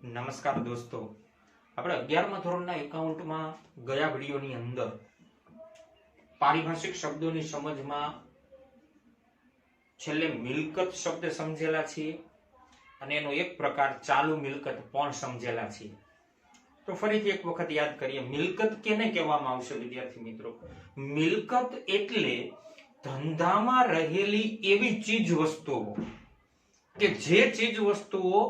નમસ્કાર દોસ્તો, આપણે 11મા ધોરણના એકાઉન્ટમાં ગયા વિડિયોની અંદર પારિભાષિક શબ્દોની સમજમાં છેલ્લે મિલકત શબ્દ સમજેલા છીએ અને એનો એક પ્રકાર ચાલુ મિલકત પણ સમજેલા છીએ. તો ફરીથી એક વખત યાદ કરીએ, મિલકત કેને કહેવામાં આવશે વિદ્યાર્થી મિત્રો? મિલકત એટલે ધંધામાં રહેલી એવી ચીજ વસ્તુઓ કે જે ચીજ વસ્તુઓ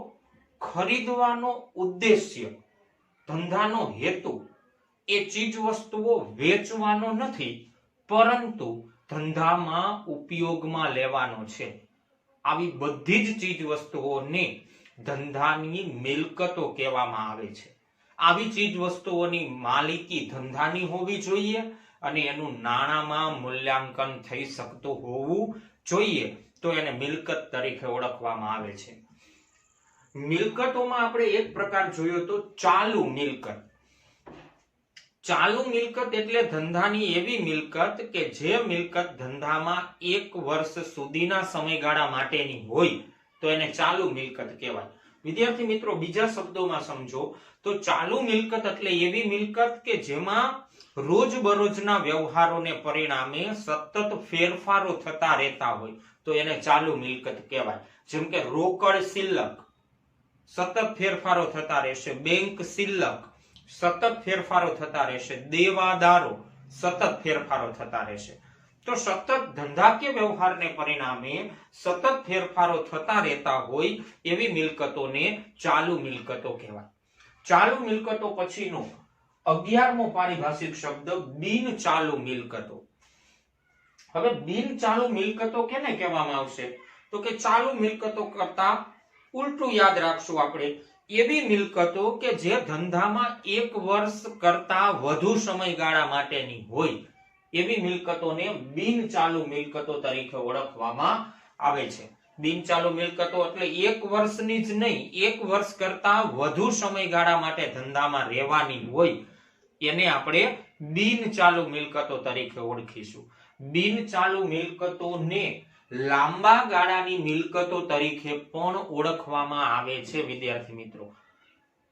ખરીદવાનો ઉદ્દેશ્ય, ધંધાનો હેતુ એ ચીજ વસ્તુઓ વેચવાનો નથી, પરંતુ ધંધામાં ઉપયોગમાં લેવાનો છે. આવી બધી જ ચીજ વસ્તુઓને ધંધાની મિલકતો કહેવામાં આવે છે. આવી ચીજ વસ્તુઓની માલિકી ધંધાની હોવી જોઈએ અને એનું નાણાંમાં મૂલ્યાંકન થઈ શકતું હોવું જોઈએ, તો એને મિલકત તરીકે ઓળખવામાં આવે છે. મિલકતોમાં આપણે એક પ્રકાર જોયો તો ચાલુ મિલકત. ચાલુ મિલકત એટલે ધંધાની એવી મિલકત કે જે મિલકત ધંધામાં 1 વર્ષ સુધીના સમયગાળા માટેની હોય તો એને ચાલુ મિલકત કહેવાય. વિદ્યાર્થી મિત્રો, બીજા શબ્દોમાં સમજો તો ચાલુ મિલકત એટલે એવી મિલકત કે જેમાં રોજબરોજના વ્યવહારોને પરિણામે સતત ફેરફારો થતા રહેતા હોય તો એને ચાલુ મિલકત કહેવાય. જેમ કે રોકડ શિલ્લક સતત ફેરફારો થતા રહેશે, બેંક શિલ્લક સતત ફેરફારો થતા રહેશે, દેવાદારો સતત ફેરફારો થતા રહેશે. તો સતત ધંધાકીય વ્યવહારને પરિણામે સતત ફેરફારો થતા રહેતા હોય એવી મિલકતોને ચાલુ મિલકતો કહેવાય. ચાલુ મિલકતો પછીનો 11મો પારિભાષિક શબ્દ બિન ચાલુ મિલકતો. હવે બિન ચાલુ મિલકતો કેને કહેવામાં આવશે? તો કે ચાલુ મિલકતો કરતા ઉલટું યાદ રાખશું આપણે. એવી મિલકતો કે જે ધંધામાં 1 વર્ષ કરતા વધુ સમયગાળા માટેની હોય એવી મિલકતોને બિન ચાલુ મિલકતો તરીકે ઓળખવામાં આવે છે. બિન ચાલુ મિલકતો એટલે 1 વર્ષની જ નહીં, 1 વર્ષ કરતા વધુ સમયગાળા માટે ધંધામાં રહેવાની હોય એને આપણે બિન ચાલુ મિલકતો તરીકે ઓળખીશું. બિન ચાલુ મિલકતોને લાંબા ગાળાની મિલકતો તરીકે પણ ઓળખવામાં આવે છે. વિદ્યાર્થી મિત્રો,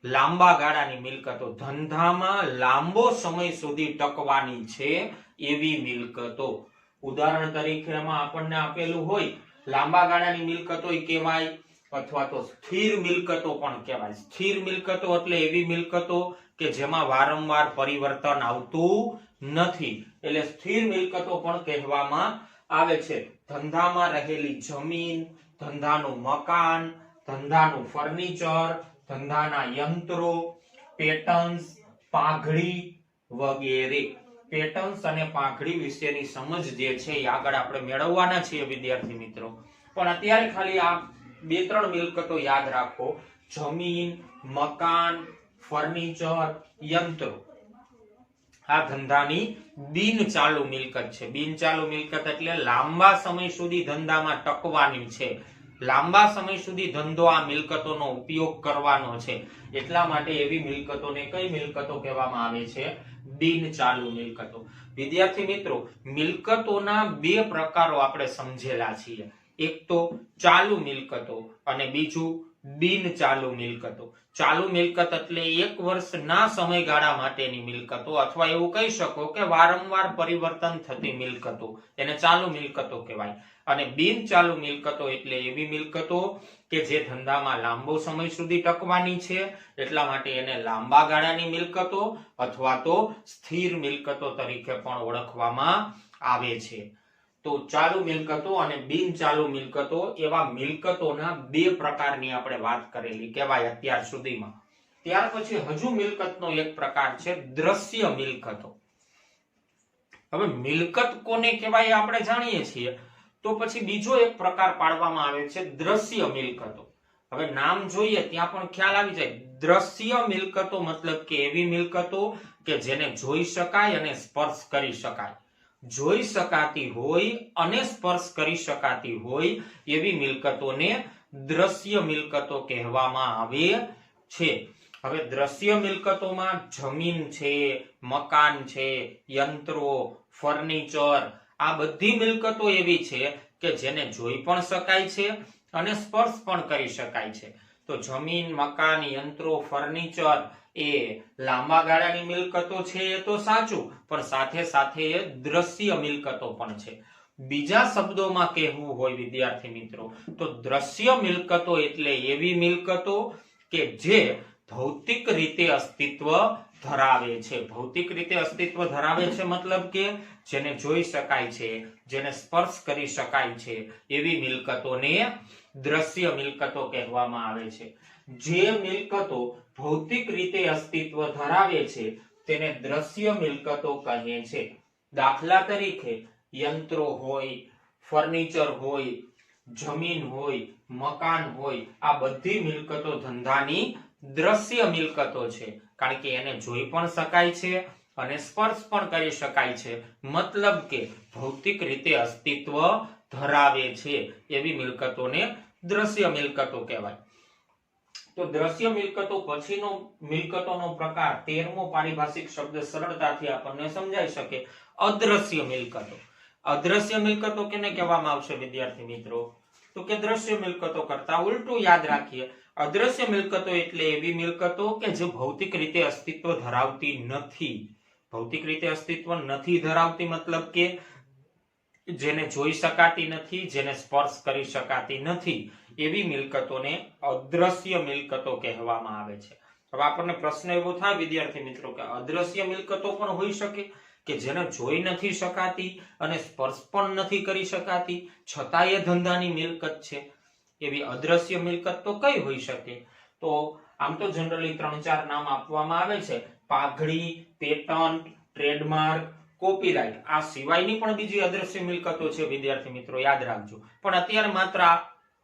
લાંબા ગાળાની મિલકતો, ધંધામાં લાંબો સમય સુધી ટકવાની છે એવી મિલકતો. ઉદાહરણ તરીકે એમાં આપણને આપેલું હોય લાંબા ગાળાની મિલકતો કહેવાય, અથવા તો સ્થિર મિલકતો પણ કહેવાય. સ્થિર મિલકતો એટલે એવી મિલકતો કે જેમાં વારંવાર પરિવર્તન આવતું નથી, એટલે સ્થિર મિલકતો પણ કહેવામાં આવે છે. ધંધામાં રહેલી જમીન, ધંધાનું મકાન, ધંધાનું ફર્નિચર, ધંધાના યંત્રો, પેટન્સ, પાઘડી વગેરે. પેટન્સ અને પાઘડી વિશેની સમજ જે છે એ આગળ આપણે મેળવવાના છીએ વિદ્યાર્થી મિત્રો. પણ અત્યારે ખાલી આ 2-3 મિલકતો યાદ રાખો: જમીન, મકાન, ફર્નિચર, યંત્રો. આ ધંધાની બિન ચાલુ મિલકત છે. બિન ચાલુ મિલકત એટલે લાંબા સમય સુધી ધંધામાં ટકવાની છે, લાંબા સમય સુધી ધંધો આ મિલકતોનો ઉપયોગ કરવાનો છે, એટલા માટે એવી મિલકતોને કઈ મિલકતો કહેવામાં આવે છે? બિન ચાલુ મિલકતો. વિદ્યાર્થી મિત્રો, મિલકતોના 2 પ્રકારો આપણે સમજેલા છીએ. એક તો ચાલુ મિલકતો અને બીજું બિન ચાલુ મિલકતો. ચાલુ મિલકત એટલે 1 વર્ષના સમયગાળા માટેની મિલકતો, અથવા એવું કહી શકો કે વારંવાર પરિવર્તન થતી મિલકતો, એને ચાલુ મિલકતો કહેવાય. અને બિન ચાલુ મિલકતો એટલે એવી મિલકતો કે જે ધંધામાં લાંબો સમય સુધી ટકવાની છે, એટલા માટે એને લાંબા ગાળાની મિલકતો અથવા તો સ્થિર મિલકતો તરીકે પણ ઓળખવામાં આવે છે. તો ચાલુ મિલકતો અને બિન ચાલુ મિલકતો એવા મિલકતોના 2 પ્રકારની આપણે વાત કરેલી કહેવાય અત્યાર સુધીમાં. ત્યાર પછી હજુ મિલકતનો એક પ્રકાર છે દ્રશ્ય મિલકતો. હવે મિલકત કોને કહેવાય આપણે જાણીએ છીએ, તો પછી બીજો એક પ્રકાર પાડવામાં આવે છે દ્રશ્ય મિલકતો. હવે નામ જોઈએ ત્યાં પણ ખ્યાલ આવી જાય. દ્રશ્ય મિલકતો મતલબ કે એવી મિલકતો કે જેને જોઈ શકાય અને સ્પર્શ કરી શકાય. જોઈ શકાતી હોય અને સ્પર્શ કરી શકાતી હોય એવી મિલકતોને દ્રશ્ય મિલકતો કહેવામાં આવે છે. હવે દ્રશ્ય મિલકતોમાં જમીન છે, મકાન છે, યંત્રો, ફર્નિચર, આ બધી મિલકતો એવી છે કે જેને જોઈ પણ શકાય છે અને સ્પર્શ પણ કરી શકાય છે. તો તો જમીન, મકાન, યંત્રો, ફર્નિચર એ લાંબા ગાળાની મિલકતો છે એ તો સાચું, પણ સાથે સાથે એ દ્રશ્ય મિલકતો પણ છે. બીજા શબ્દોમાં કહેવું હોય વિદ્યાર્થી મિત્રો તો દ્રશ્ય મિલકતો એટલે એવી મિલકતો કે જે ભૌતિક રીતે અસ્તિત્વ ધરાવે છે. ભૌતિક રીતે અસ્તિત્વ ધરાવે છે મતલબ કે જેને જોઈ શકાય છે, જેને સ્પર્શ કરી શકાય છે, એવી મિલકતોને દ્રશ્ય મિલકતો કહેવામાં આવે છે. જે મિલકતો ભૌતિક રીતે અસ્તિત્વ ધરાવે છે તેને દ્રશ્ય મિલકતો કહે છે. દાખલા તરીકે યંત્રો હોય, ફર્નિચર હોય, જમીન હોય, મકાન હોય, આ બધી મિલકતો ધંધાની દ્રશ્ય મિલકતો છે, કારણ કે એને જોઈ પણ શકાય છે અને સ્પર્શ પણ કરી શકાય છે, મતલબ કે ભૌતિક રીતે અસ્તિત્વ ધરાવે છે એવી મિલકતોને દ્રશ્ય મિલકતો કહેવાય. તો દ્રશ્ય મિલકતો પછીનો મિલકતોનો પ્રકાર 13મો પારિભાષિક શબ્દ સરળતાથી આપણને સમજાઈ શકે, અદ્રશ્ય મિલકતો. અદ્રશ્ય મિલકતો કેને કહેવામાં આવશે વિદ્યાર્થી મિત્રો? તો કે દ્રશ્ય મિલકતો કરતા ઉલટું યાદ રાખીએ. અદ્રશ્ય મિલકતો એટલે એવી મિલકતો કે જે ભૌતિક રીતે અસ્તિત્વ ધરાવતી નથી. ભૌતિક રીતે અસ્તિત્વ નથી ધરાવતી મતલબ કે જેને જોઈ શકાતી નથી, જેને સ્પર્શ કરી શકાતી નથી, એવી મિલકતોને અદ્રશ્ય મિલકતો કહેવામાં આવે છે. હવે આપણને પ્રશ્ન એવો થાય વિદ્યાર્થી મિત્રો કે અદ્રશ્ય મિલકતો પણ હોઈ શકે કે જેને જોઈ નથી શકાતી અને સ્પર્શ પણ નથી કરી શકાતી, છતાં એ ધંધાની મિલકત છે. એવી અદ્રશ્ય મિલકત તો કઈ હોઈ શકે? તો આમ તો જનરલી 3-4 નામ આપવામાં આવે છે: પાઘડી, પેટન્ટ, ટ્રેડમાર્ક, કોપીરાઇટ. આ સિવાયની પણ બીજી અદ્રશ્ય મિલકતો છે વિદ્યાર્થી મિત્રો, યાદ રાખજો. પણ અત્યારે માત્ર આ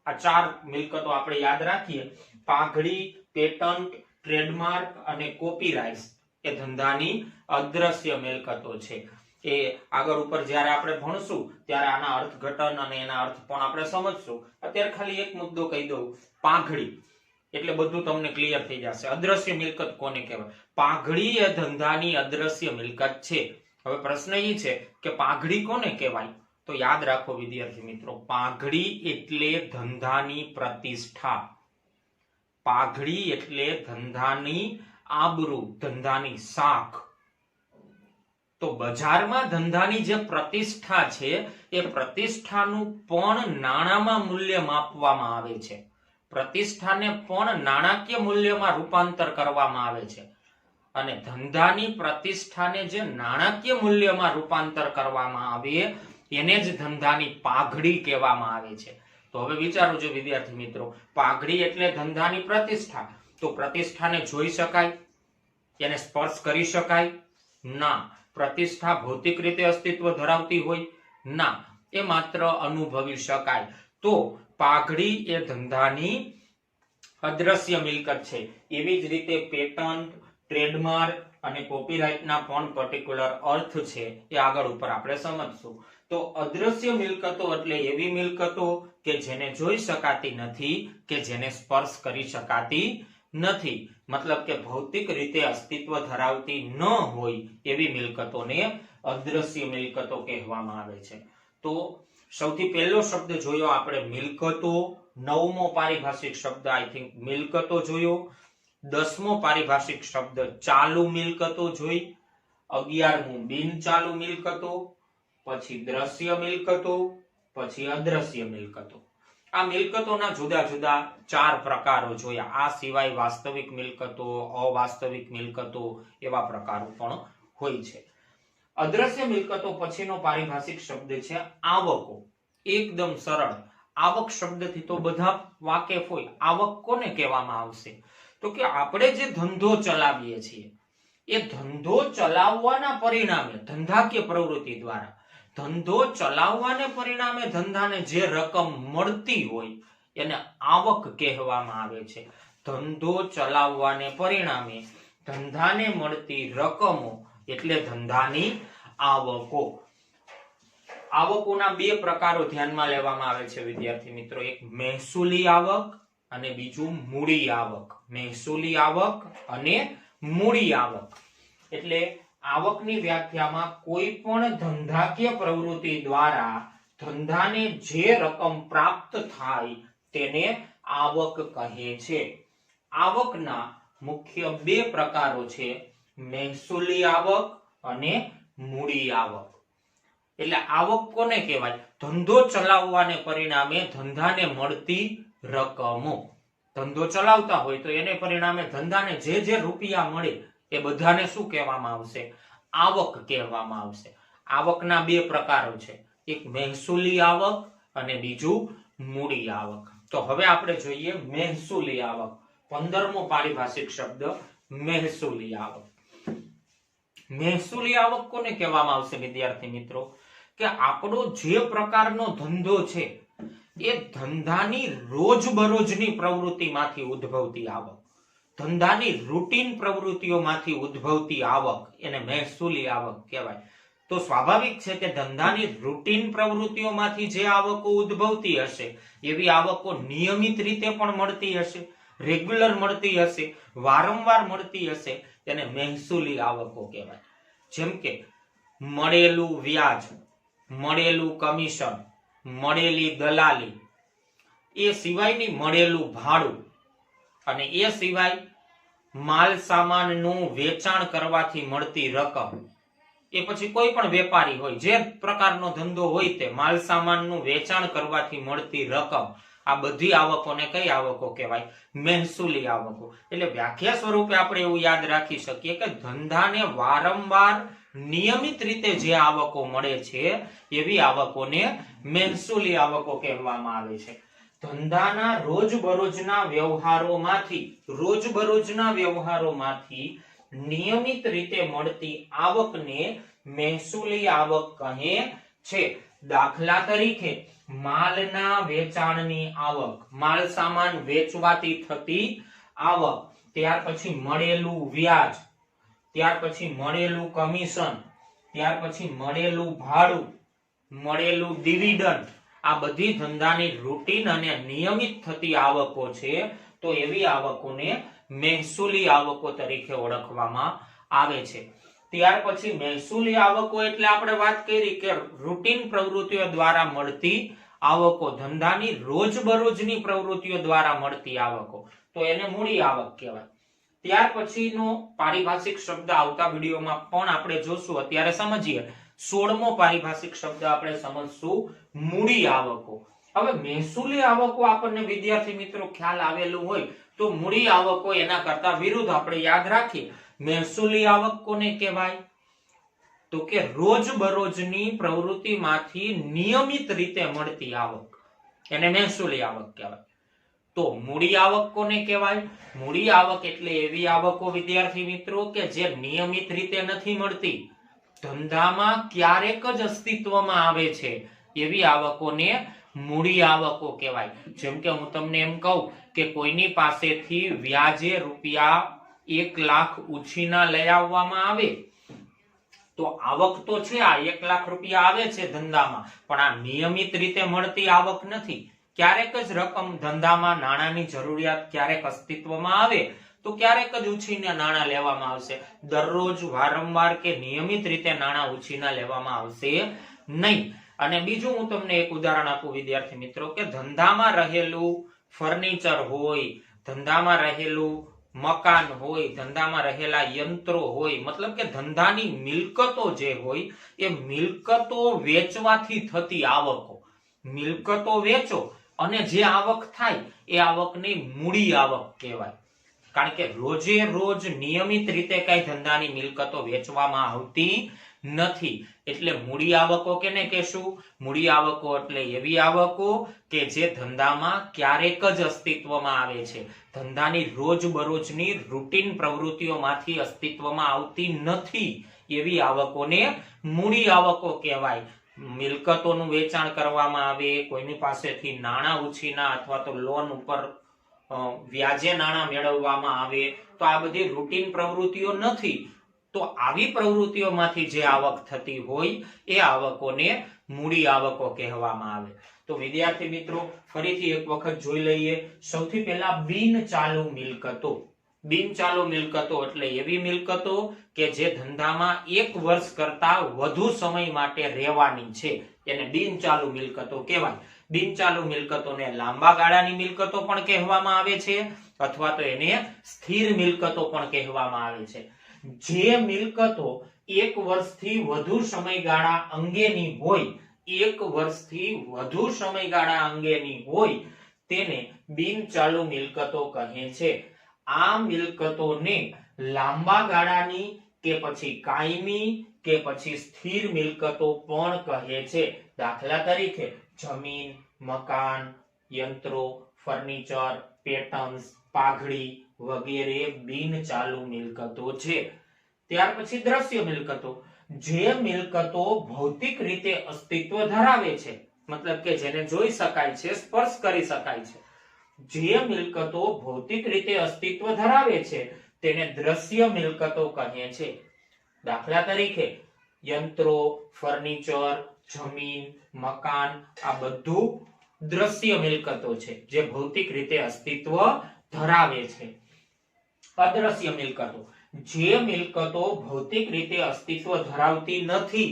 4 મિલકતો આપણે યાદ રાખીએ. પાઘડી, પેટન્ટ, ટ્રેડમાર્ક અને કોપીરાઇટ એ ધંધાની અદ્રશ્ય મિલકતો છે. એ આગળ ઉપર જ્યારે આપણે ભણશું ત્યારે આના અર્થઘટન અને એના અર્થ પણ આપણે સમજશું. અત્યારે ખાલી એક મુદ્દો કહી દઉં, પાઘડી, એટલે બધું તમને ક્લિયર થઈ જશે. અદ્રશ્ય મિલકત કોને કહેવાય? પાઘડી એ ધંધાની અદ્રશ્ય મિલકત છે. હવે પ્રશ્ન એ છે કે પાઘડી કોને કહેવાય? તો યાદ રાખો વિદ્યાર્થી મિત્રો, પાઘડી એટલે ધંધાની પ્રતિષ્ઠા. પાઘડી એટલે ધંધાની આબરૂ, ધંધાની શાખ. તો બજારમાં ધંધાની જે પ્રતિષ્ઠા છે એ પ્રતિષ્ઠાનું પણ નાણામાં મૂલ્ય માપવામાં આવે છે. પ્રતિષ્ઠાને પણ નાણાકીય મૂલ્યમાં રૂપાંતર કરવામાં આવે છે અને ધંધાની પ્રતિષ્ઠાને જે નાણાકીય મૂલ્યમાં રૂપાંતર કરવામાં આવે એને જ ધંધાની પાઘડી કહેવામાં આવે છે. તો હવે વિચારો જો વિદ્યાર્થી મિત્રો, પાઘડી એટલે ધંધાની પ્રતિષ્ઠા. તો પ્રતિષ્ઠાને જોઈ શકાય, એને સ્પર્શ કરી શકાય? ના. પ્રતિષ્ઠા ભૌતિક રીતે અસ્તિત્વ ધરાવતી હોય? ના. એ માત્ર અનુભવી શકાય. તો પાઘડી એ ધંધાની અદ્રશ્ય મિલકત છે. એવી જ રીતે પેટન્ટ, ટ્રેડમાર્ક અને કોપીરાઇટના પણ પર્ટિક્યુલર અર્થ છે, એ આગળ ઉપર આપણે સમજશું. તો અદ્રશ્ય મિલકતો એટલે એવી મિલકતો કે જેને જોઈ શકાતી નથી, કે જેને સ્પર્શ કરી શકાતી નથી, મતલબ કે ભૌતિક રીતે અસ્તિત્વ ધરાવતી ન હોય એવી મિલકતોને અદ્રશ્ય મિલકતો કહેવામાં આવે છે. તો સૌથી પહેલો શબ્દ જોયો આપણે મિલકતો. 9મો પારિભાષિક શબ્દ આઈ થિંક મિલકતો જોયો. 10મો પારિભાષિક શબ્દ ચાલુ મિલકતો જોઈ. 11મું બિનચાલુ મિલકતો, પછી દ્રશ્ય મિલકતો, પછી અદ્રશ્ય મિલકતો. આ મિલકતોના જુદા જુદા 4 પ્રકારો જોયા. આ સિવાય વાસ્તવિક મિલકતો, અવાસ્તવિક મિલકતો એવા પ્રકારો પણ હોય છે. અદ્રશ્ય મિલકતો પછીનો પારિભાષિક શબ્દ છે આવકો. એકદમ સરળ. આવક શબ્દથી તો બધા વાકેફ હોય. આવક કોને કહેવામાં આવશે? તો કે આપણે જે ધંધો ચલાવીએ છીએ એ ધંધો ચલાવવાના પરિણામે, ધંધાકીય પ્રવૃત્તિ દ્વારા ધંધો ચલાવવાને પરિણામે ધંધાને જે રકમ મળતી હોય એને આવક કહેવામાં આવે છે. ધંધો ચલાવવાને પરિણામે ધંધાને મળતી રકમો એટલે ધંધાની આવકો. આવકોના 2 પ્રકારો ધ્યાનમાં લેવામાં આવે છે વિદ્યાર્થી મિત્રો. એક મહેસૂલી આવક અને બીજું મૂડી આવક. મહેસૂલી આવક અને મૂડી આવક એટલે આવકની વ્યાખ્યામાં કોઈ પણ ધંધાકીય પ્રવૃત્તિ દ્વારા ધંધાને જે રકમ પ્રાપ્ત થાય તેને આવક કહે છે. આવકના મુખ્ય બે પ્રકારો છે, મહેસૂલી આવક અને મૂડી આવક. એટલે આવક કોને કહેવાય? ધંધો ચલાવવાને પરિણામે ધંધાને મળતી રકમો. ધંધો ચલાવતા હોય તો એને પરિણામે ધંધાને જે રૂપિયા મળે એ બધાને શું કહેવામાં આવશે? આવક કહેવામાં આવશે. આવકના બે પ્રકારો છે, એક મહેસૂલી આવક અને બીજું મૂડી આવક. તો હવે આપણે જોઈએ મહેસૂલી આવક. 15મો પારિભાષિક શબ્દ મહેસૂલી આવક. મહેસૂલી આવક કોને કહેવામાં આવશે વિદ્યાર્થી મિત્રો? કે આપણો જે પ્રકારનો ધંધો છે એ ધંધાની રોજબરોજની પ્રવૃત્તિમાંથી ઉદ્ભવતી આવક, ધંધાની રૂટીન પ્રવૃત્તિઓમાંથી ઉદ્ભવતી આવક એને મહેસૂલી આવક કહેવાય. તો સ્વાભાવિક છે કે ધંધાની રૂટીન પ્રવૃત્તિઓમાંથી જે આવકો ઉદ્ભવતી હશે એવી આવકો નિયમિત રીતે પણ મળતી હશે, રેગ્યુલર મળતી હશે, વારંવાર મળતી હશે, તેને મહેસૂલી આવકો કહેવાય. જેમ કે મળેલું વ્યાજ, મળેલું કમિશન, મળેલી દલાલી, એ સિવાયની મળેલું ભાડું, અને એ સિવાય માલ સામાનનું વેચાણ કરવાથી મળતી રકમ. એ પછી કોઈ પણ વેપારી હોય, જે પ્રકારનો ધંધો હોય તે માલ સામાનનું વેચાણ કરવાથી મળતી રકમ, આ બધી આવકોને કઈ આવકો કહેવાય? મહેસૂલી આવકો. એટલે વ્યાખ્યા સ્વરૂપે આપણે એવું યાદ રાખી શકીએ કે ધંધાને વારંવાર નિયમિત રીતે જે આવકો મળે છે એવી આવકોને મહેસૂલી આવકો કહેવામાં આવે છે. ધંધાના રોજબરોજના વ્યવહારોમાંથી નિયમિત રીતે મળતી આવકને મહેસૂલી આવક કહે છે. દાખલા તરીકે માલના વેચાણની આવક, માલ સામાન વેચવાથી થતી આવક, ત્યાર પછી મળેલું વ્યાજ, ત્યાર પછી મળેલું કમિશન, ત્યાર પછી મળેલું ભાડું, મળેલું ડિવિડન્ડ, આ બધી ધંધાની રૂટીન અને નિયમિત થતી આવકો છે. તો એવી આવકોને મહેસૂલી આવકો તરીકે ઓળખવામાં આવે છે. ત્યાર પછી મહેસૂલી આવકો એટલે આપણે વાત કરી કે રૂટીન પ્રવૃત્તિઓ દ્વારા મળતી આવકો, ધંધાની રોજબરોજની પ્રવૃત્તિઓ દ્વારા મળતી આવકો, તો એને મૂડી આવક કહેવાય. ત્યાર પછીનો પારિભાષિક શબ્દ આવતા વિડીયોમાં પણ આપણે જોશું. અત્યારે સમજીએ 16મો પારિભાષિક શબ્દ આપણે સમજશું મૂડી આવકો. હવે મહેસૂલી આવકો આપણને વિદ્યાર્થી મિત્રો ખ્યાલ આવેલું હોય તો મૂડી આવકો એના કરતા વિરુદ્ધ આપણે યાદ રાખીએ. મહેસૂલી આવક કોને કહેવાય? તો કે રોજબરોજની પ્રવૃત્તિમાંથી નિયમિત રીતે મળતી આવક, એને મહેસૂલી આવક કહેવાય. તો મૂડી આવક કોને કહેવાય? મૂડી આવક એટલે એવી આવકો વિદ્યાર્થી મિત્રો કે જે નિયમિત રીતે નથી મળતી, ધંધામાં ક્યારેક જ અસ્તિત્વમાં આવે છે, એવી આવકોને મૂડી આવકો કહેવાય. જેમ કે હું તમને એમ કહું કે કોઈની પાસેથી વ્યાજે રૂપિયા 1 લાખ ઉછીના લઈ આવવામાં આવે તો આવક તો છે, આ 1 લાખ રૂપિયા આવે છે ધંધામાં, પણ આ નિયમિત રીતે મળતી આવક નથી. ક્યારેક જ રકમ ધંધામાં નાણાંની જરૂરિયાત ક્યારેક અસ્તિત્વમાં આવે તો ક્યારેક જ ઉછીના નાણાં લેવામાં આવશે. દરરોજ વારંવાર કે નિયમિત રીતે નાણાં ઉછીના લેવામાં આવશે નહીં. અને બીજું હું તમને એક ઉદાહરણ આપું વિદ્યાર્થી મિત્રો કે ધંધામાં રહેલું ફર્નિચર હોય, ધંધામાં રહેલું મકાન હોય, ધંધામાં રહેલા યંત્રો હોય, મતલબ કે ધંધાની મિલકતો જે હોય એ મિલકતો વેચવાથી થતી આવકો. મિલકતો વેચો અને જે આવક થાય એ આવકને મૂડી આવક કહેવાય. કારણ કે રોજે રોજ નિયમિત રીતે કઈ ધંધાની મિલકતો વેચવામાં આવતી નથી, એટલે મૂડી આવકો કેને કહેશું? મૂડી આવકો એટલે એવી આવકો કે જે ધંધામાં ક્યારેક જ અસ્તિત્વમાં આવે છે, ધંધાની રોજબરોજની રૂટીન પ્રવૃત્તિઓમાંથી અસ્તિત્વમાં આવતી નથી, એવી આવકોને મૂડી આવકો કહેવાય. મિલકતોનું વેચાણ કરવામાં આવે, કોઈની પાસેથી નાણાં ઉછીના અથવા તો લોન ઉપર વ્યાજે નાણાં મેળવવામાં આવે, તો આ બધી રૂટીન પ્રવૃત્તિઓ નથી. તો આવી પ્રવૃત્તિઓમાંથી જે આવક થતી હોય એ આવકોને મૂડી આવકો કહેવામાં આવે. તો વિદ્યાર્થી મિત્રો ફરીથી એક વખત જોઈ લઈએ. સૌથી પહેલા બિનચાલુ મિલકતો. બિનચાલુ મિલકતો એટલે એવી મિલકતો કે જે ધંધામાં 1 વર્ષ કરતા વધુ સમય માટે રહેવાની છે, એને બિનચાલુ મિલકતો કહેવાય. બિનચાલુ મિલકતોને લાંબા ગાળાની મિલકતો પણ કહેવામાં આવે છે અથવા તો એને સ્થિર મિલકતો પણ કહેવામાં આવે છે. જે મિલકતો 1 વર્ષથી વધુ સમયગાળા અંગેની હોય, 1 વર્ષથી વધુ સમયગાળા અંગેની હોય તેને બિનચાલુ મિલકતો કહે છે. આ મિલકતોને લાંબા ગાળાની કે પછી કાયમી કે પછી સ્થિર મિલકતો પણ કહે છે. દાખલા તરીકે જમીન, મકાન, યંત્રો, ફર્નિચર, પેટન્સ, પાઘડી વગેરે બિનચાલુ મિલકતો છે. ત્યાર પછી દ્રશ્ય મિલકતો, જે મિલકતો ભૌતિક રીતે અસ્તિત્વ ધરાવે છે, મતલબ કે જેને જોઈ શકાય છે, સ્પર્શ કરી શકાય છે. જે મિલકતો ભૌતિક રીતે અસ્તિત્વ ધરાવે છે તેને દ્રશ્ય મિલકતો કહે છે. દાખલા તરીકે યંત્રો, ફર્નિચર, જમીન, મકાન આ બધું દ્રશ્ય મિલકતો છે જે ભૌતિક રીતે અસ્તિત્વ ધરાવે છે. અદ્રશ્ય મિલકતો, જે મિલકતો ભૌતિક રીતે અસ્તિત્વ ધરાવતી નથી,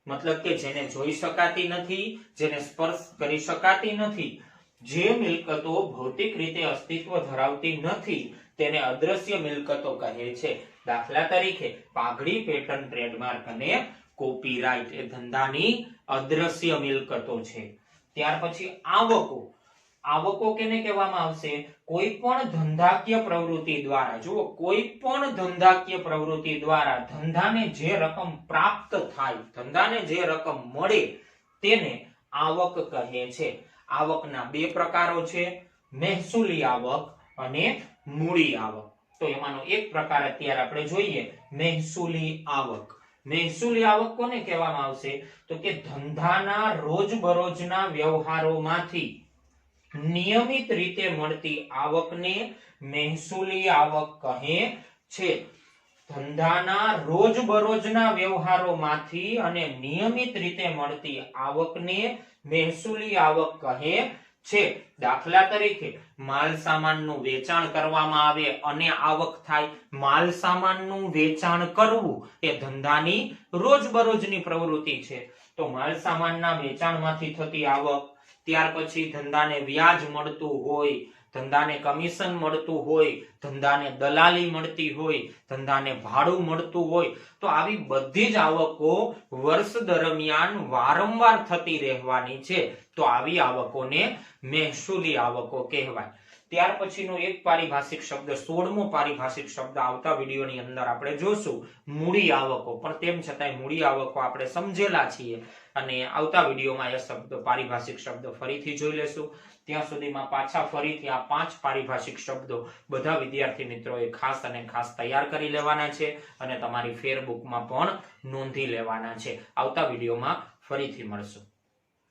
મતલબ કે જેને જોઈ શકાતી નથી, જેને સ્પર્શ કરી શકાતી નથી, જે મિલકતો ભૌતિક રીતે અસ્તિત્વ ધરાવતી નથી તેને અદ્રશ્ય મિલકતો કહે છે. દાખલા તરીકે પાઘડી, પેટર્ન, ટ્રેડમાર્ક અને કોપીરાઇટ એ ધંધાની અદ્રશ્ય મિલકતો છે. ત્યાર પછી આવકો, આવકો કેને કહેવામાં આવશે? કોઈ પણ ધંધાકીય પ્રવૃત્તિ દ્વારા, જુઓ, કોઈ પણ ધંધાકીય પ્રવૃત્તિ દ્વારા ધંધાને જે રકમ પ્રાપ્ત થાય, ધંધાને જે રકમ મળે તેને આવક કહે છે. આવકના 2 પ્રકારો છે, મહેસૂલી આવક અને મૂડી આવક. તો એમાંનો એક પ્રકાર અત્યારે આપણે જોઈએ, મહેસૂલી આવક. મહેસૂલી આવક કોને કહેવામાં આવશે? તો કે ધંધાના રોજબરોજના વ્યવહારોમાંથી નિયમિત રીતે મળતી આવકને મહેસૂલી આવક કહે છે. ધંધાના રોજબરોજના વ્યવહારોમાંથી અને નિયમિત રીતે મળતી આવકને મહેસૂલી આવક કહે છે. દાખલા તરીકે માલ સામાનનું વેચાણ કરવામાં આવે અને આવક થાય. માલ સામાનનું વેચાણ કરવું એ ધંધાની રોજબરોજની પ્રવૃત્તિ છે, તો માલ સામાનના વેચાણમાંથી થતી આવક, ત્યાર પછી ધંધાને વ્યાજ મળતું હોય, ધંધાને કમિશન મળતું હોય, ધંધાને દલાલી મળતી હોય, ધંધાને ભાડું મળતું હોય, તો આવી બધી જ આવકો વર્ષ દરમિયાન વારંવાર થતી રહેવાની છે, તો આવી આવકોને મહેસૂલી આવકો કહેવાય. ત્યાર પછીનો એક પારિભાષિક શબ્દ, 16મો પારિભાષિક શબ્દ આવતા વિડીયોની અંદર આપણે જોશું, મૂડી આવકો. પણ તેમ છતાંય મૂડી આવકો આપણે સમજેલા છીએ અને આવતા વિડીયોમાં એ શબ્દ, પારિભાષિક શબ્દ ફરીથી જોઈ લેશું. ત્યાં સુધીમાં પાછા ફરીથી આ 5 પારિભાષિક શબ્દો બધા વિદ્યાર્થી મિત્રોએ ખાસ અને ખાસ તૈયાર કરી લેવાના છે અને તમારી ફેરબુકમાં પણ નોંધી લેવાના છે. આવતા વિડીયોમાં ફરીથી મળશું.